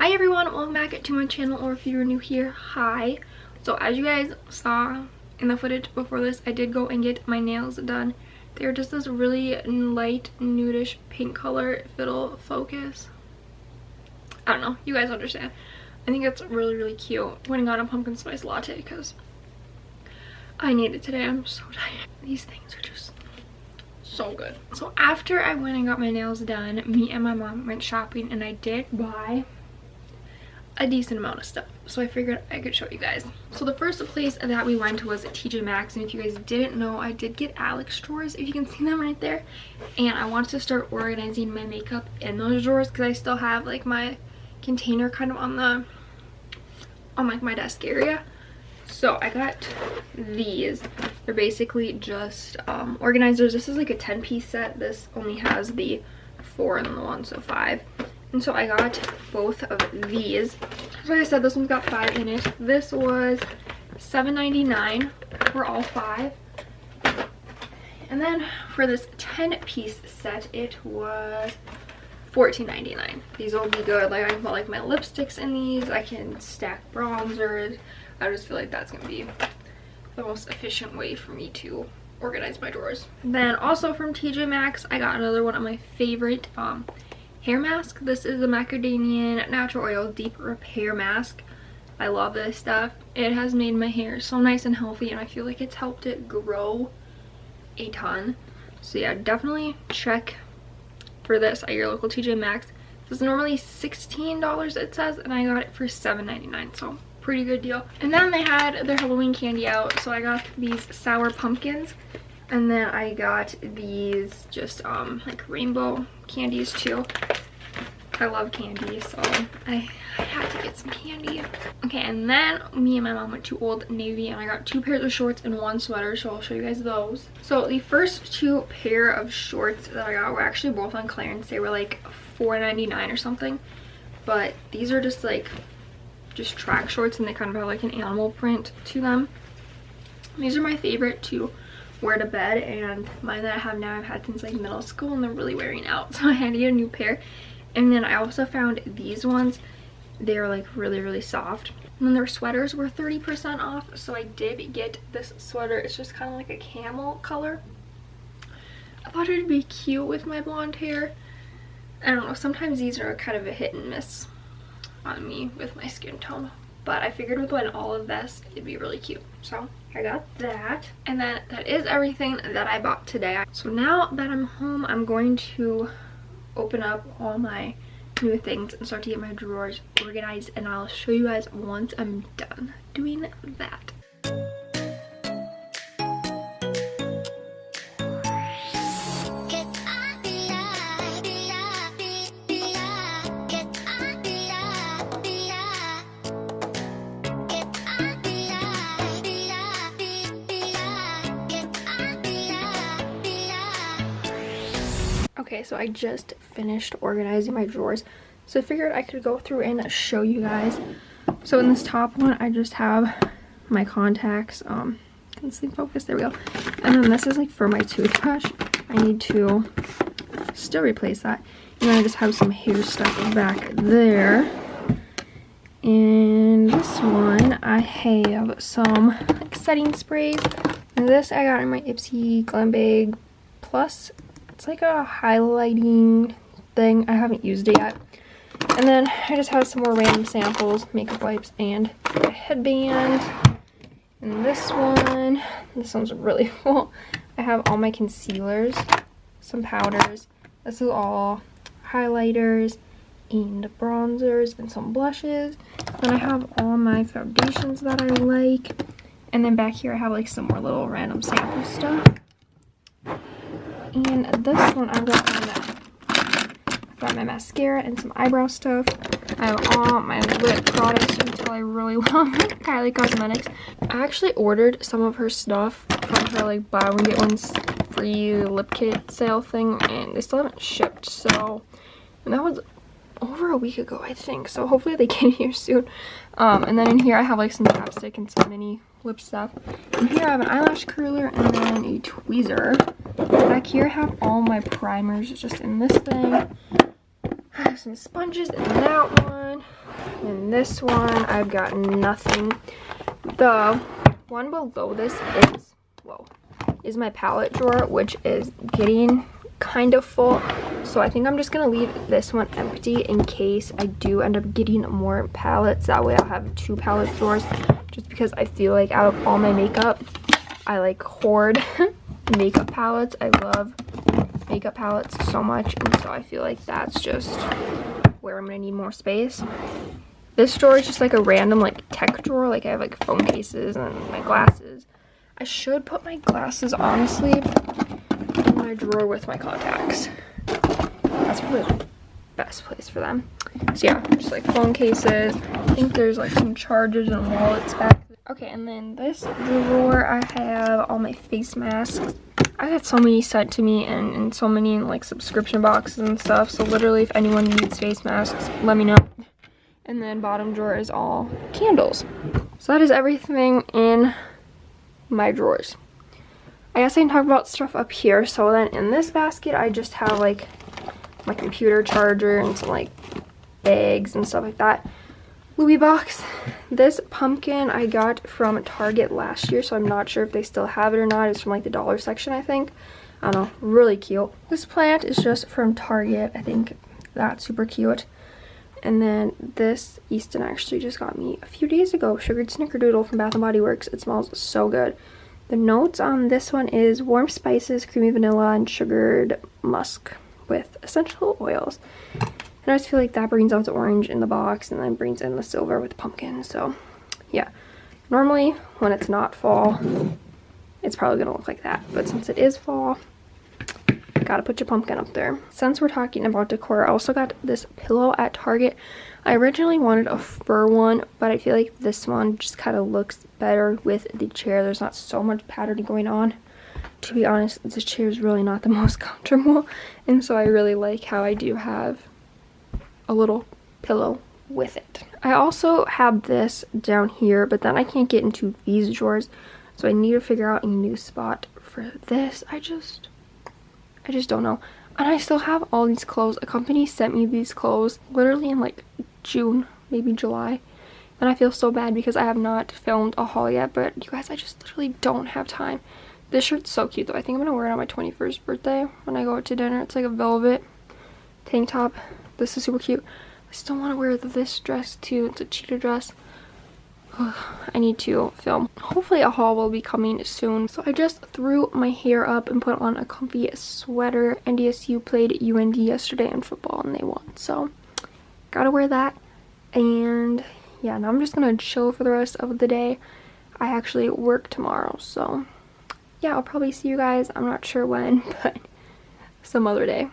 Hi everyone, welcome back to my channel, or if you're new here, hi. So as you guys saw in the footage before this, I did go and get my nails done. They're just this really light nudish pink color, if it'll focus. I don't know, you guys understand. I think it's really cute. Went and got a pumpkin spice latte because I need it today. I'm so tired. These things are just so good. So after I went and got my nails done, me and my mom went shopping and I did buy a decent amount of stuff, so I figured I could show you guys. So the first place that we went was TJ Maxx, and if you guys didn't know, I did get Alex drawers, if you can see them right there, and I wanted to start organizing my makeup in those drawers because I still have like my container kind of on like my desk area. So I got these. They're basically just organizers. This is like a 10-piece set. This only has the 4 and then the 1, so 5. And so I got both of these. Like I said, this one's got 5 in it. This was $7.99 for all 5. And then for this 10-piece set, it was $14.99. These will be good. Like I can put like my lipsticks in these. I can stack bronzers. I just feel like that's gonna be the most efficient way for me to organize my drawers. Then also from TJ Maxx, I got another one of my favorite hair mask. This is the macadamia natural oil deep repair mask. I love this stuff. It has made my hair so nice and healthy, and I feel like it's helped it grow a ton. So yeah, definitely check for this at your local TJ Maxx. This is normally $16 it says, and I got it for $7.99, so pretty good deal. And then they had their Halloween candy out, so I got these sour pumpkins, and then I got these just like rainbow candies too. I love candy, so I had to get some candy. Okay, and then me and my mom went to Old Navy and I got 2 pairs of shorts and 1 sweater, so I'll show you guys those. So the first 2 pair of shorts that I got were actually both on clearance. They were like $4.99 or something, but these are just like track shorts, and they kind of have like an animal print to them. These are my favorite to wear to bed, and mine that I have now I've had since like middle school, and they're really wearing out, so I had to get a new pair. And then I also found these ones. They're like really soft, and then their sweaters were 30% off, so I did get this sweater. It's just kind of like a camel color. I thought it'd be cute with my blonde hair. I don't know, sometimes these are kind of a hit and miss on me with my skin tone, but I figured with all of this it'd be really cute, so I got that. And then that is everything that I bought today. So now that I'm home, I'm going to open up all my new things and start to get my drawers organized, and I'll show you guys once I'm done doing that. Okay, so I just finished organizing my drawers, so I figured I could go through and show you guys. So in this top one, I just have my contacts. Can see focus? There we go. And then this is like for my toothbrush. I need to still replace that. And then I just have some hair stuff back there. And this one, I have some like setting sprays. And this I got in my Ipsy Glam Bag Plus. It's like a highlighting thing. I haven't used it yet. And then I just have some more random samples, makeup wipes, and a headband. And this one's really cool. I have all my concealers, some powders. This is all highlighters and bronzers and some blushes. Then I have all my foundations that I like. And then back here I have like some more little random sample stuff. And this one I've got my mascara and some eyebrow stuff. I have all my lip products until I really love Kylie Cosmetics. I actually ordered some of her stuff from her like buy one get one free lip kit sale thing, and they still haven't shipped. So, and that was over a week ago, I think. So hopefully they get here soon. And then in here I have like some chapstick and some mini lip stuff. And here I have an eyelash curler and then a tweezer. Back here I have all my primers just in this thing. have some sponges in that one. In this one, I've got nothing. The one below this is my palette drawer, which is getting kind of full. So I think I'm just gonna leave this one empty in case I do end up getting more palettes. That way I'll have 2 palette drawers, just because I feel like out of all my makeup, I like hoard makeup palettes. I love makeup palettes so much, and so I feel like that's just where I'm gonna need more space. This drawer is just like a random like tech drawer. Like I have like phone cases and my glasses. I should put my glasses honestly in my drawer with my contacts. That's probably the best place for them. So yeah, just like phone cases. I think there's like some chargers and wallets back there. Okay, and then this drawer, I have all my face masks. I got so many sent to me and so many in like subscription boxes and stuff. So literally if anyone needs face masks, let me know. And then bottom drawer is all candles. So that is everything in my drawers. I guess I can talk about stuff up here. So then in this basket, I just have like my computer charger and some like bags and stuff like that. Louis box. This pumpkin I got from Target last year, so I'm not sure if they still have it or not. It's from like the dollar section, I think. I don't know, really cute. This plant is just from Target. I think that's super cute. And then this Easton actually just got me a few days ago. Sugared Snickerdoodle from Bath & Body Works. It smells so good. The notes on this one is warm spices, creamy vanilla, and sugared musk with essential oils. And I just feel like that brings out the orange in the box and then brings in the silver with the pumpkin. So yeah, normally when it's not fall, it's probably gonna look like that. But since it is fall, gotta put your pumpkin up there. Since we're talking about decor, I also got this pillow at Target. I originally wanted a fur one, but I feel like this one just kind of looks better with the chair. There's not so much patterning going on. To be honest, this chair is really not the most comfortable, and so I really like how I do have a little pillow with it. I also have this down here, but then I can't get into these drawers, so I need to figure out a new spot for this. I just don't know. And I still have all these clothes. A company sent me these clothes literally in like June, maybe July, and I feel so bad because I have not filmed a haul yet. But you guys, I just literally don't have time. This shirt's so cute though. I think I'm gonna wear it on my 21st birthday when I go out to dinner. It's like a velvet tank top. This is super cute. I still want to wear this dress too. It's a cheetah dress. I need to film. Hopefully a haul will be coming soon. So I just threw my hair up and put on a comfy sweater. NDSU played UND yesterday in football and they won. So gotta wear that. And yeah, now I'm just gonna chill for the rest of the day. I actually work tomorrow, so yeah, I'll probably see you guys. I'm not sure when, but some other day.